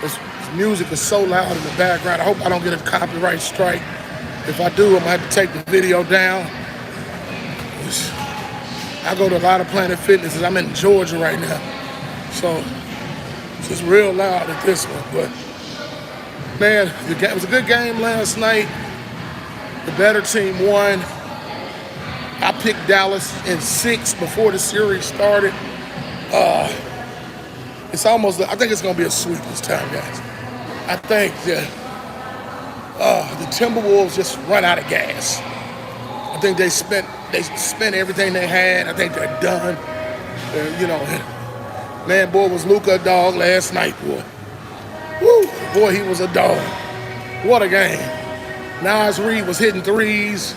This music is so loud in the background. I hope I don't get a copyright strike. If I do, I'm gonna have to take the video down. I go to a lot of Planet Fitnesses. I'm in Georgia right now. So it's just real loud at this one. But man, it was a good game last night. The better team won. I picked Dallas in 6 before the series started. It's almost, I think it's going to be a sweep this time, guys. I think that the Timberwolves just run out of gas. I think they spent everything they had. I think they're done. Man, boy, was Luka a dog last night, boy. Woo, boy, he was a dog. What a game. Nas Reed was hitting threes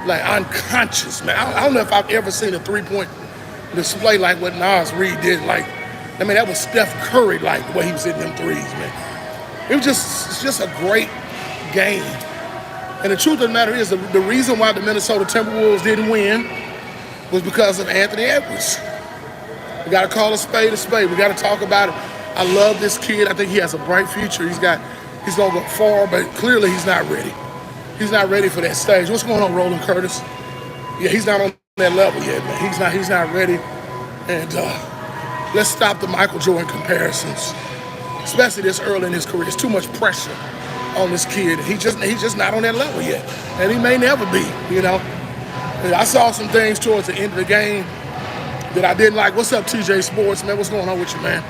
like unconscious, man. I don't know if I've ever seen a three-point display like what Nas Reed did. That was Steph Curry, like the way he was hitting them threes, man. It's just a great game. And the truth of the matter is, the reason why the Minnesota Timberwolves didn't win was because of Anthony Edwards. We got to call a spade a spade. We got to talk about it. I love this kid. I think he has a bright future. He's going to go far, but clearly he's not ready. He's not ready for that stage. What's going on, Roland Curtis? Yeah, he's not on that level yet, man. He's not ready. And let's stop the Michael Jordan comparisons, especially this early in his career. It's too much pressure on this kid. He's just not on that level yet, and he may never be. I saw some things towards the end of the game that I didn't like. What's up, TJ Sports, man? What's going on with you, man?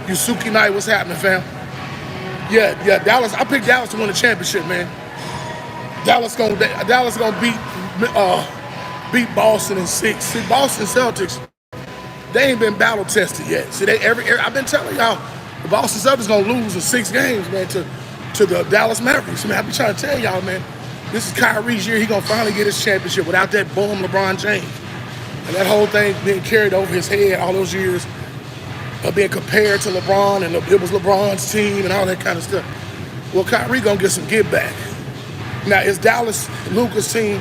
Yusuke Knight, what's happening, fam? Yeah, Dallas. I picked Dallas to win the championship, man. Dallas gonna beat Boston in 6. See, Boston Celtics, they ain't been battle tested yet. See, I've been telling y'all, the Boston Celtics gonna lose in 6 games, man, to the Dallas Mavericks. Man, I be trying to tell y'all, man, this is Kyrie's year. He gonna finally get his championship without that bum LeBron James. And that whole thing being carried over his head all those years of being compared to LeBron, and it was LeBron's team and all that kind of stuff. Well, Kyrie gonna get some give back. Now, is Dallas Luka's team?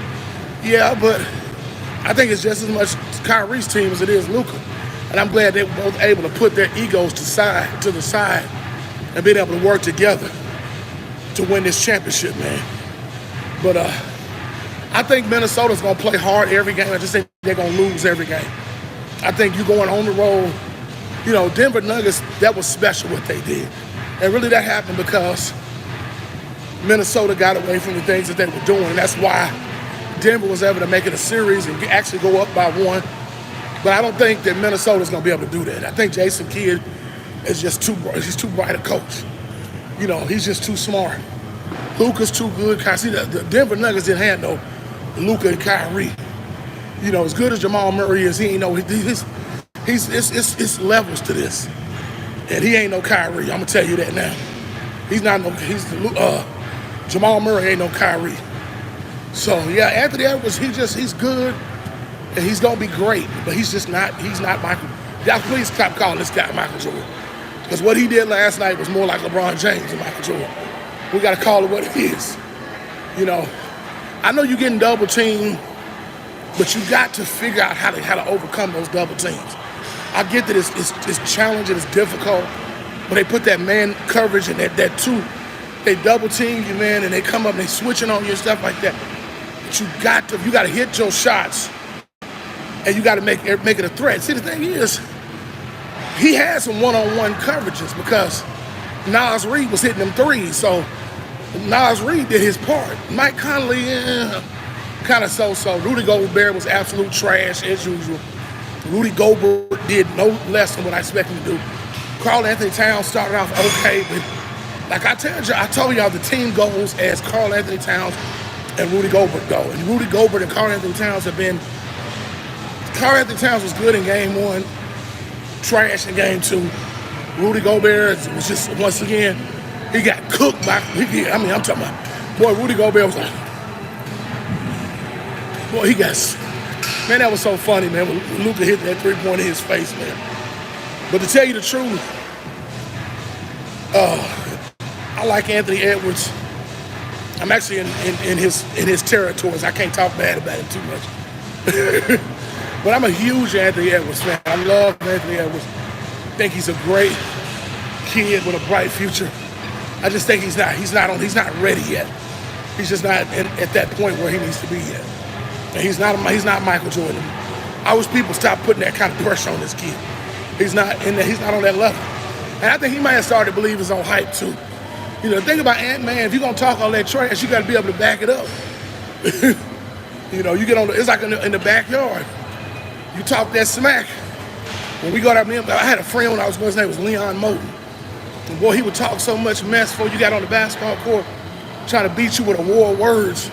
Yeah, but I think it's just as much Kyrie's team as it is Luka. And I'm glad they were both able to put their egos to the side and being able to work together to win this championship, man. But I think Minnesota's going to play hard every game. I just think they're going to lose every game. I think you going on the road, Denver Nuggets, that was special what they did. And really that happened because Minnesota got away from the things that they were doing. And that's why Denver was able to make it a series and actually go up by 1. But I don't think that Minnesota's going to be able to do that. I think Jason Kidd is just he's too bright a coach. He's just too smart. Luka's too good. See, the Denver Nuggets didn't have no Luka and Kyrie. As good as Jamal Murray is, he ain't no, it's levels to this. And he ain't no Kyrie. I'm going to tell you that now. Jamal Murray ain't no Kyrie. So, yeah, Anthony Edwards, he's good. And he's going to be great, but he's not Michael. Y'all please stop calling this guy Michael Jordan. Because what he did last night was more like LeBron James than Michael Jordan. We got to call it what it is. I know you're getting double teamed, but you got to figure out how to overcome those double teams. I get that it's challenging, it's difficult, but they put that man coverage and that 2. They double team you, man, and they come up and they switching on you and stuff like that. But you got to hit your shots. And you got to make it a threat. See, the thing is, he had some one-on-one coverages because Nas Reed was hitting them threes. So Nas Reed did his part. Mike Conley, kind of so-so. Rudy Gobert was absolute trash as usual. Rudy Gobert did no less than what I expected him to do. Karl Anthony Towns started off okay, but like I told y'all the team goes as Karl Anthony Towns and Rudy Gobert go. And Rudy Gobert and Karl Anthony Towns have been. Karl Anthony Towns was good in game 1, trash in game 2. Rudy Gobert was just, once again, he got cooked by, I'm talking about, boy, Rudy Gobert was like, boy, man, that was so funny, man, when Luka hit that 3-point in his face, man. But to tell you the truth, I like Anthony Edwards. I'm actually in his territories. I can't talk bad about him too much. But I'm a huge Anthony Edwards fan. I love Anthony Edwards. I think he's a great kid with a bright future. I just think he's not ready yet. He's just not at that point where he needs to be yet. And he's not Michael Jordan. I wish people stop putting that kind of pressure on this kid. He's not on that level. And I think he might have started to believe his own hype too. You know, the thing about Ant-Man, if you're gonna talk all that trash, you gotta be able to back it up. You know, you get on it's like in the backyard. You talk that smack. When we go out there, I had a friend when I was going, his name was Leon Moten. And boy, he would talk so much mess before you got on the basketball court, trying to beat you with a war of words.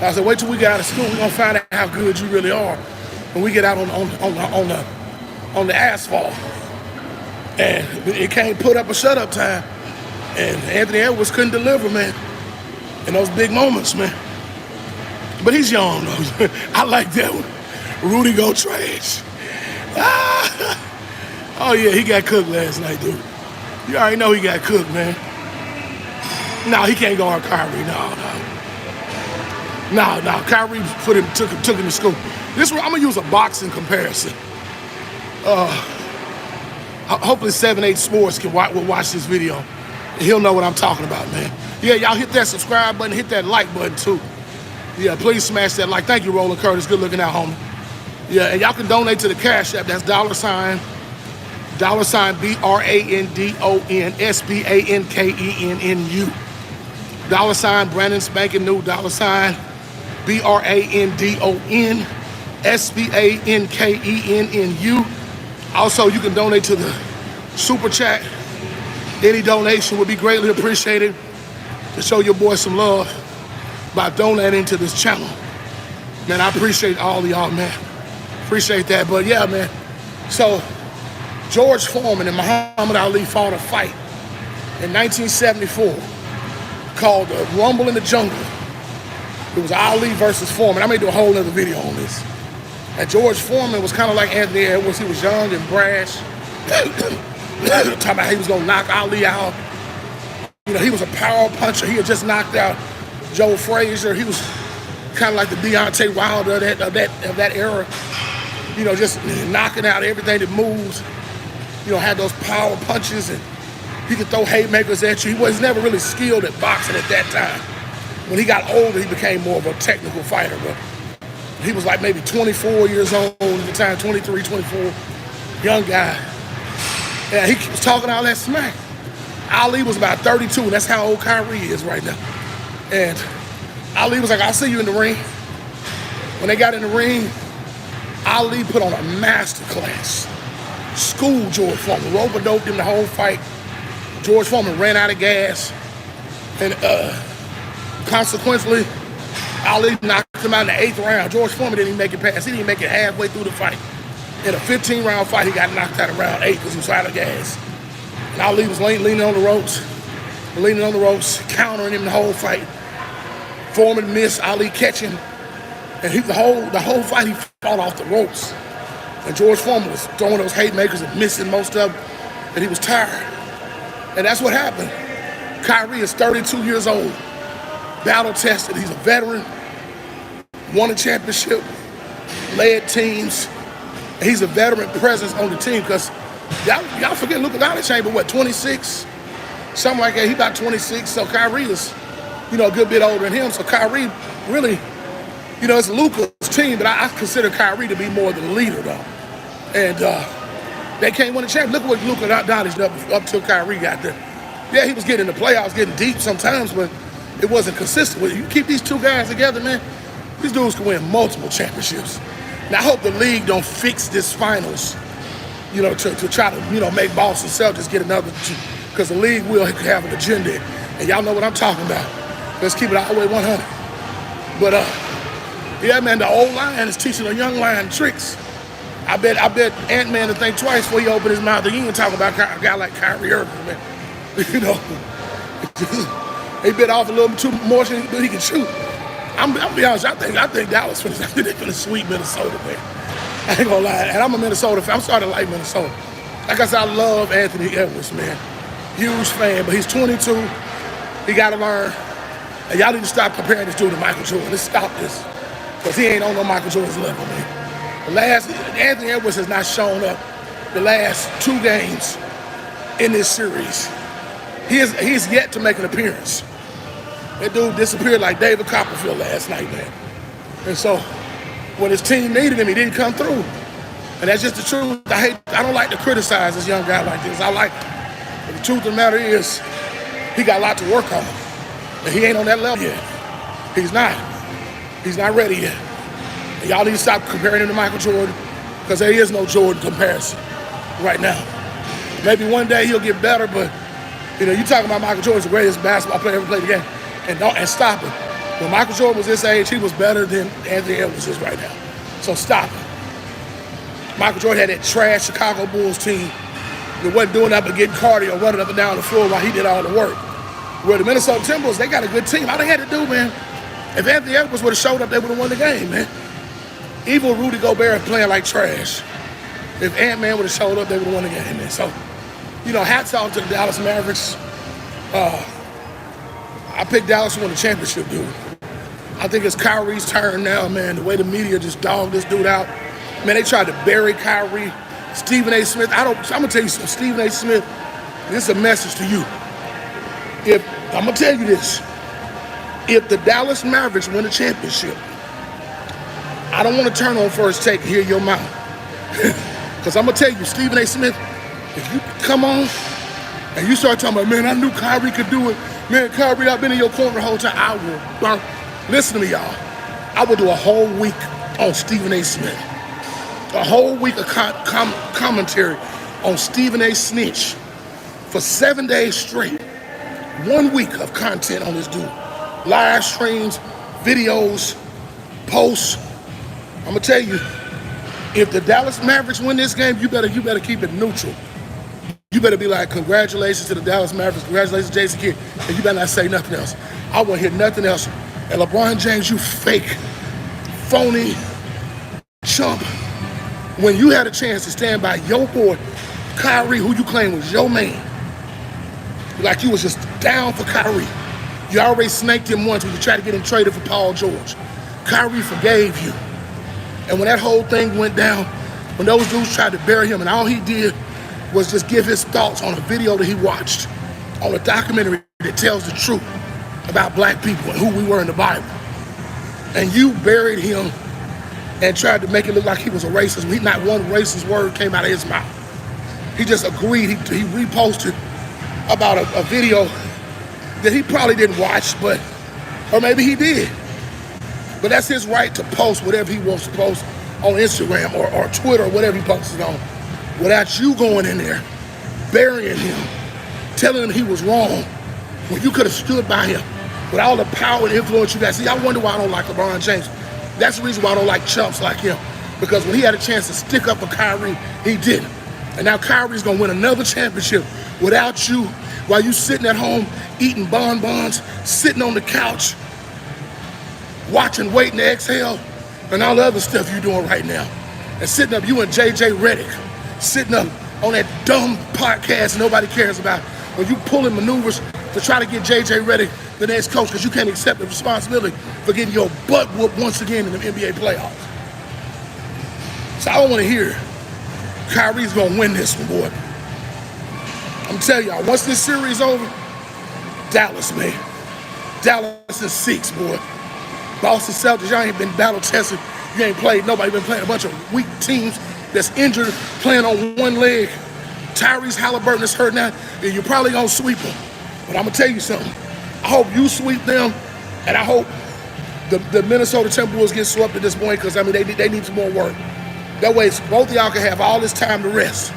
I said, wait till we get out of school, we're gonna find out how good you really are when we get out on the asphalt. And it can't put up or shut up time. And Anthony Edwards couldn't deliver, man, in those big moments, man. But he's young, though. I like that one. Rudy go trash. Oh, yeah, he got cooked last night, dude. You already know he got cooked, man. No, he can't guard Kyrie. No. Kyrie took him to school. I'm going to use a boxing comparison. Hopefully 7-8 Sports will watch this video. He'll know what I'm talking about, man. Yeah, y'all hit that subscribe button, hit that like button, too. Yeah, please smash that like. Thank you, Roland Curtis. Good looking out, homie. Yeah, and y'all can donate to the Cash App. That's $BRANDON SBANKENNU. $Brandon Spanking New. $BRANDON SBANKENNU. Also, you can donate to the Super Chat. Any donation would be greatly appreciated to show your boy some love by donating to this channel. Man, I appreciate all of y'all, man. Appreciate that. But yeah, man. So George Foreman and Muhammad Ali fought a fight in 1974 called the Rumble in the Jungle. It was Ali versus Foreman. I may do a whole other video on this. And George Foreman was kind of like Anthony Edwards. He was young and brash. Talking about how he was gonna knock Ali out. You know, he was a power puncher. He had just knocked out Joe Frazier. He was kind of like the Deontay Wilder of that era. You know, just knocking out everything that moves. You know, had those power punches, and he could throw haymakers at you. He was never really skilled at boxing at that time. When he got older, he became more of a technical fighter. But he was like maybe 24 years old at the time, 23, 24, young guy. Yeah, he was talking all that smack. Ali was about 32, and that's how old Kyrie is right now. And Ali was like, I'll see you in the ring. When they got in the ring, Ali put on a master class. Schooled George Foreman, rope-a-doped him the whole fight. George Foreman ran out of gas. And consequently, Ali knocked him out in the 8th round. George Foreman didn't even make it past. He didn't even make it halfway through the fight. In a 15-round fight, he got knocked out of round 8 because he was out of gas. And Ali was leaning on the ropes, countering him the whole fight. Foreman missed, Ali catch him. And the whole fight, he fought off the ropes. And George Foreman was throwing those haymakers and missing most of them. And he was tired. And that's what happened. Kyrie is 32 years old, battle-tested. He's a veteran, won a championship, led teams. He's a veteran presence on the team because y'all forget Luka Doncic, but what, 26? Something like that. He about 26, so Kyrie is, you know, a good bit older than him. So Kyrie really, you know, it's Luka's team, but I consider Kyrie to be more the leader, though. And they can't win a championship. Look what Luka Doncic up till Kyrie got there. Yeah, he was getting in the playoffs, getting deep sometimes, but it wasn't consistent. You keep these two guys together, man, these dudes can win multiple championships. Now, I hope the league don't fix this finals, you know, to try to, you know, make Boston Celtics get another two, because the league will have an agenda, and y'all know what I'm talking about. Let's keep it all the way 100. But, yeah, man, the old line is teaching a young line tricks. I bet Ant-Man to think twice before he open his mouth. He ain't talking about a guy like Kyrie Irving, man. You know, he bit off a little too more than he can shoot. I'm be honest, I think Dallas they're gonna sweep Minnesota, man. I ain't gonna lie. And I'm a Minnesota fan. I'm starting to like Minnesota. Like I said, I love Anthony Edwards, man. Huge fan, but he's 22. He gotta learn. And y'all need to stop comparing this dude to Michael Jordan. Let's stop this. Because he ain't on no Michael Jordan's level, man. Anthony Edwards has not shown up the last 2 games in this series. He is yet to make an appearance. That dude disappeared like David Copperfield last night, man. And so when his team needed him, he didn't come through. And that's just the truth. I don't like to criticize this young guy like this. But the truth of the matter is, he got a lot to work on. And he ain't on that level yet. He's not. He's not ready yet. And y'all need to stop comparing him to Michael Jordan, because there is no Jordan comparison right now. Maybe one day he'll get better, but you talking about Michael Jordan's the greatest basketball player ever played the game, and stop him. When Michael Jordan was this age, he was better than Anthony Edwards is right now. So stop him. Michael Jordan had that trash Chicago Bulls team that wasn't doing nothing but getting cardio, running up and down the floor while he did all the work. Where the Minnesota Timberwolves, they got a good team. All they had to do, man, if Anthony Edwards would have showed up, they would have won the game, man. Even Rudy Gobert playing like trash. If Ant-Man would have showed up, they would have won the game, man. So, hats off to the Dallas Mavericks. I picked Dallas to win the championship, dude. I think it's Kyrie's turn now, man. The way the media just dogged this dude out. Man, they tried to bury Kyrie. Stephen A. Smith, I'm going to tell you something. Stephen A. Smith, this is a message to you. I'm going to tell you this. If the Dallas Mavericks win the championship, I don't want to turn on First Take and hear your mouth. Because I'm going to tell you, Stephen A. Smith, if you come on and you start talking about, man, I knew Kyrie could do it. Man, Kyrie, I've been in your corner the whole time. I will burn. Listen to me, y'all. I will do a whole week on Stephen A. Smith. A whole week of commentary on Stephen A. Snitch for 7 days straight. 1 week of content on this dude. Live streams, videos, posts. I'm gonna tell you, if the Dallas Mavericks win this game, you better keep it neutral. You better be like, congratulations to the Dallas Mavericks, congratulations to Jason Kidd, and you better not say nothing else. I want to hear nothing else. And LeBron James, you fake, phony chump. When you had a chance to stand by your boy, Kyrie, who you claim was your man, like you was just down for Kyrie. You already snaked him once when you tried to get him traded for Paul George. Kyrie forgave you. And when that whole thing went down, when those dudes tried to bury him, and all he did was just give his thoughts on a video that he watched, on a documentary that tells the truth about black people and who we were in the Bible. And you buried him and tried to make it look like he was a racist. Not one racist word came out of his mouth. He just agreed. He reposted about a video that he probably didn't watch, or maybe he did. But that's his right to post whatever he wants to post on Instagram or Twitter or whatever he posts it on, without you going in there, burying him, telling him he was wrong, when you could have stood by him with all the power and influence you got. See, I wonder why I don't like LeBron James. That's the reason why I don't like chumps like him. Because when he had a chance to stick up for Kyrie, he didn't. And now Kyrie's gonna win another championship without you, while you sitting at home eating bonbons, sitting on the couch, watching Waiting to Exhale, and all the other stuff you're doing right now. And sitting up, you and JJ Redick, sitting up on that dumb podcast nobody cares about, when you pulling maneuvers to try to get JJ Redick the next coach, because you can't accept the responsibility for getting your butt whooped once again in the NBA playoffs. So I don't want to hear Kyrie's going to win this one, boy. I'm telling y'all, once this series over, Dallas, man. Dallas is 6, boy. Boston Celtics, y'all ain't been battle tested. You ain't played, nobody been playing a bunch of weak teams that's injured, playing on one leg. Tyrese Halliburton is hurt now, and you're probably going to sweep them. But I'm going to tell you something. I hope you sweep them, and I hope the Minnesota Timberwolves get swept at this point, because, I mean, they need some more work. That way, both of y'all can have all this time to rest.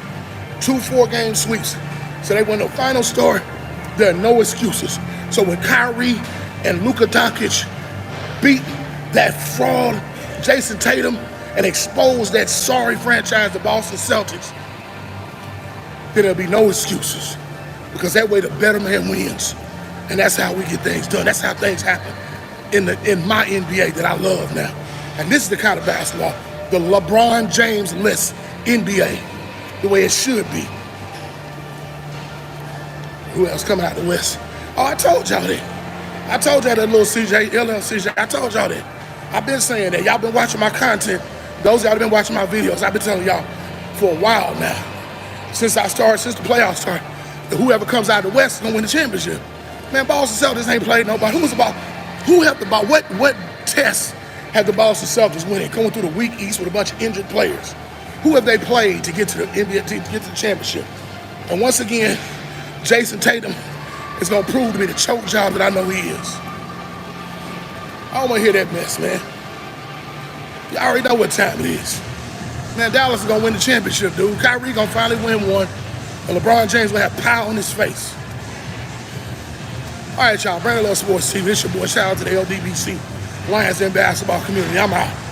2 4-game sweeps. So they win the final score, there are no excuses. So when Kyrie and Luka Doncic beat that fraud Jason Tatum and expose that sorry franchise, the Boston Celtics, then there'll be no excuses. Because that way the better man wins. And that's how we get things done. That's how things happen in my NBA that I love now. And this is the kind of basketball, the LeBron James-less NBA, the way it should be. Who else coming out the West? Oh, I told y'all that. I told y'all that little LL CJ. I told y'all that. I've been saying that. Y'all been watching my content. Those of y'all that been watching my videos, I've been telling y'all for a while now. Since the playoffs started, whoever comes out of the West is gonna win the championship. Man, Boston Celtics ain't played nobody. Who helped the ball? What tests have the Boston Celtics winning? Going through the weak East with a bunch of injured players. Who have they played to get to the NBA to get to the championship? And once again, Jason Tatum is gonna prove to me the choke job that I know he is. I don't wanna hear that mess, man. You already know what time it is. Man, Dallas is gonna win the championship, dude. Kyrie gonna finally win one, and LeBron James gonna have power on his face. All right, y'all, Brandon Love Sports TV. This your boy. Shout out to the LDBC Lions and basketball community. I'm out.